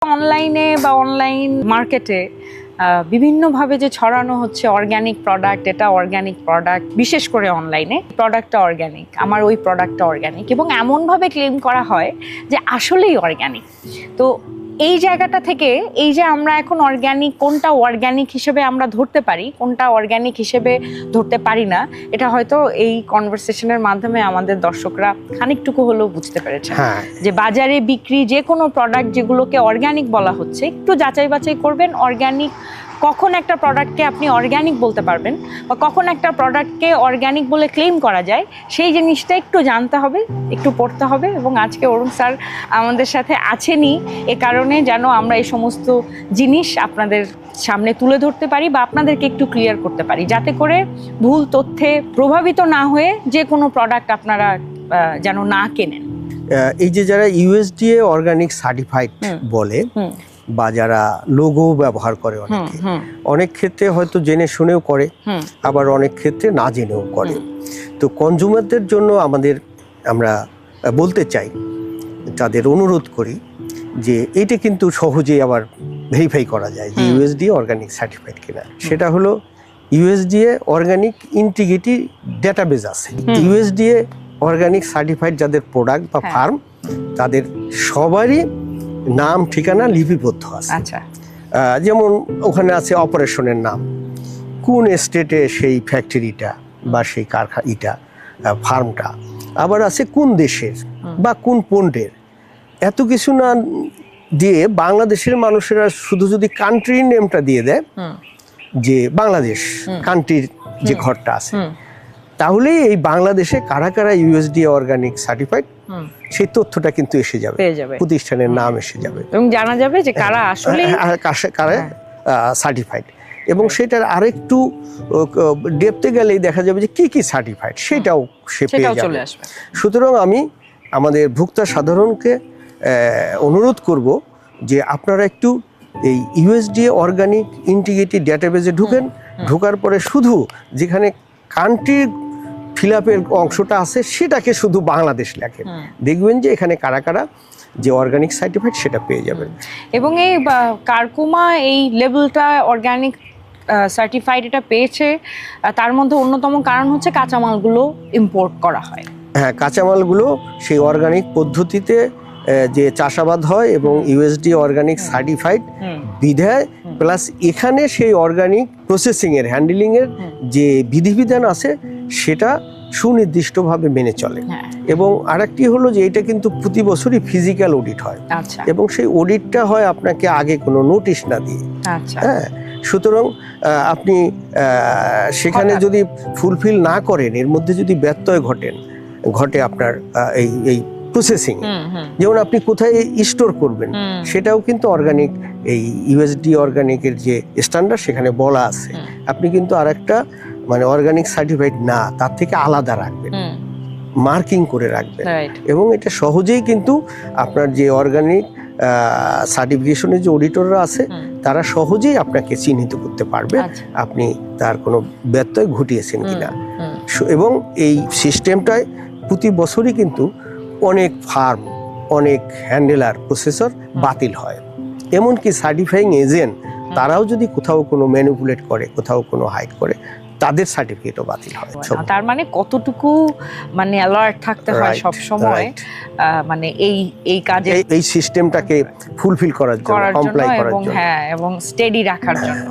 অনলাইনে বা অনলাইন মার্কেটে বিভিন্নভাবে যে ছড়ানো হচ্ছে অর্গ্যানিক প্রোডাক্ট, এটা অর্গ্যানিক প্রোডাক্ট, বিশেষ করে অনলাইনে প্রোডাক্টটা অর্গ্যানিক, আমার ওই প্রোডাক্টটা অর্গ্যানিক, এবং এমনভাবে ক্লেম করা হয় যে আসলেই অর্গ্যানিক। তো এই জায়গাটা থেকে এই যে আমরা এখন অর্গ্যানিক, কোনটা অর্গ্যানিক হিসেবে আমরা ধরতে পারি, কোনটা অর্গ্যানিক হিসেবে ধরতে পারি না, এটা হয়তো এই কনভারসেশনের মাধ্যমে আমাদের দর্শকরা খানিকটুকু হলেও বুঝতে পেরেছে। যে বাজারে বিক্রি যে কোনো প্রোডাক্ট যেগুলোকে অর্গ্যানিক বলা হচ্ছে, একটু যাচাই বাছাই করবেন। অর্গ্যানিক কখন একটা প্রোডাক্টকে আপনি অর্গ্যানিক বলতে পারবেন বা কখন একটা প্রোডাক্টকে অর্গ্যানিক বলে ক্লেম করা যায়, সেই জিনিসটা একটু জানতে হবে, একটু পড়তে হবে। এবং আজকে অরুণ স্যার আমাদের সাথে আছেনই এ কারণে, যেন আমরা এই সমস্ত জিনিস আপনাদের সামনে তুলে ধরতে পারি বা আপনাদেরকে একটু ক্লিয়ার করতে পারি, যাতে করে ভুল তথ্যে প্রভাবিত না হয়ে যে কোনো প্রোডাক্ট আপনারা যেন না কেনেন। এই যে যারা ইউএসডিএ অর্গানিক সার্টিফাইড বলে বা যারা লোগো ব্যবহার করে, অনেক ক্ষেত্রে হয়তো জেনে শুনেও করে, আবার অনেক ক্ষেত্রে না জেনেও করে। তো কনজিউমারদের জন্য আমরা বলতে চাই, তাদের অনুরোধ করি যে এইটা কিন্তু সহজেই আবার ভেরিফাই করা যায় যে ইউএসডিএ অর্গানিক সার্টিফাইড কিনা। সেটা হলো ইউএসডিএ অর্গানিক ইন্টিগ্রিটি ডেটাবেস আছে। ইউএসডিএ অর্গানিক সার্টিফাইড যাদের প্রোডাক্ট বা ফার্ম, তাদের সবারই নাম ঠিকানা লিপিবদ্ধ আছে। যেমন ওখানে আছে অপারেশনের নাম, কোন স্টেটে সেই ফ্যাক্টরিটা বা সেই কারখানাটা, ফার্মটা, আবার আছে কোন দেশের বা কোন পণ্যের। এত কিছু না দিয়ে বাংলাদেশের মানুষেরা শুধু যদি কান্ট্রির নেমটা দিয়ে দেয়, যে বাংলাদেশ কান্ট্রির যে ঘরটা আছে, তাহলেই এই বাংলাদেশে কারা কারা ইউএসডিএ অর্গানিক সার্টিফাইড সেই তথ্যটা কিন্তু এসে যাবে, প্রতিষ্ঠানের নাম এসে যাবে এবং জানা যাবে যে কারা আসলে কারা সার্টিফাইড। এবং সেটার আরেকটু ডেপথে গেলেই দেখা যাবে যে কি কি সার্টিফাইড, সেটাও সে পেয়ে যাবে। সুতরাং আমি আমাদের ভোক্তা সাধারণকে অনুরোধ করব যে আপনারা একটু এই ইউএসডিএ অর্গানিক ইন্টিগ্রিটি ডেটাবেসে ঢোকার পরে শুধু যেখানে কান্ট্রির ফিল আপের অংশটা আছে সেটাকে শুধু বাংলাদেশ লেখেন, দেখবেন যে এখানে কারা কারা যে অর্গানিক সার্টিফাইড সেটা পেয়ে যাবেন। এবং এই কারকুমা এই লেভেলটা অর্গানিক সার্টিফাইড এটা পেয়েছে, তার মধ্যে অন্যতম কারণ হচ্ছে কাঁচামালগুলো ইম্পোর্ট করা হয়। হ্যাঁ, কাঁচামালগুলো সেই অর্গানিক পদ্ধতিতে যে চাষাবাদ হয় এবং ইউএসডি অর্গানিক সার্টিফাইড বিধায়, প্লাস এখানে সেই অর্গানিক প্রসেসিং এর, হ্যান্ডলিং এর যে বিধিবিধান আছে সেটা সুনির্দিষ্টভাবে মেনে চলে। এবং আরেকটি হলো যে এটা কিন্তু প্রতি বছরই ফিজিক্যাল অডিট হয়, এবং সেই অডিটটা হয় আপনাকে আগে কোনো নোটিশ না দিয়ে। হ্যাঁ, সুতরাং আপনি সেখানে যদি ফুলফিল না করেন, এর মধ্যে যদি ব্যত্যয় ঘটে আপনার এই প্রসেসিং, যেমন আপনি কোথায় স্টোর করবেন সেটাও কিন্তু অর্গানিক, এই ইউএসডি অর্গানিকের যে স্ট্যান্ডার্ড সেখানে বলা আছে। আপনি কিন্তু আরেকটা মানে অর্গানিক সার্টিফাইড না, তার থেকে আলাদা রাখবেন, মার্কিং করে রাখবেন। এবং এটা সহজেই কিন্তু আপনার যে অর্গানিক সার্টিফিকেশনের যে অডিটররা আছে তারা সহজেই আপনাকে চিহ্নিত করতে পারবে আপনি তার কোনো ব্যত্যয় ঘটিয়েছেন কিনা। এবং এই সিস্টেমটায় প্রতি বছরই কিন্তু অনেক ফার্ম, অনেক হ্যান্ডেলার, প্রসেসর বাতিল হয়। এমনকি সার্টিফাইং এজেন্ট তারাও যদি কোথাও কোনো ম্যানিপুলেট করে, কোথাও কোনো হাইড করে, তাদের সার্টিফিকেটও বাতিল হয়। তার মানে কতটুকু মানে অ্যালার্ট থাকতে হয় সব সময়, মানে এই কাজে, এই সিস্টেমটাকে ফুলফিল করার জন্য, কমপ্লাই করার জন্য, এবং স্টেডি রাখার জন্য।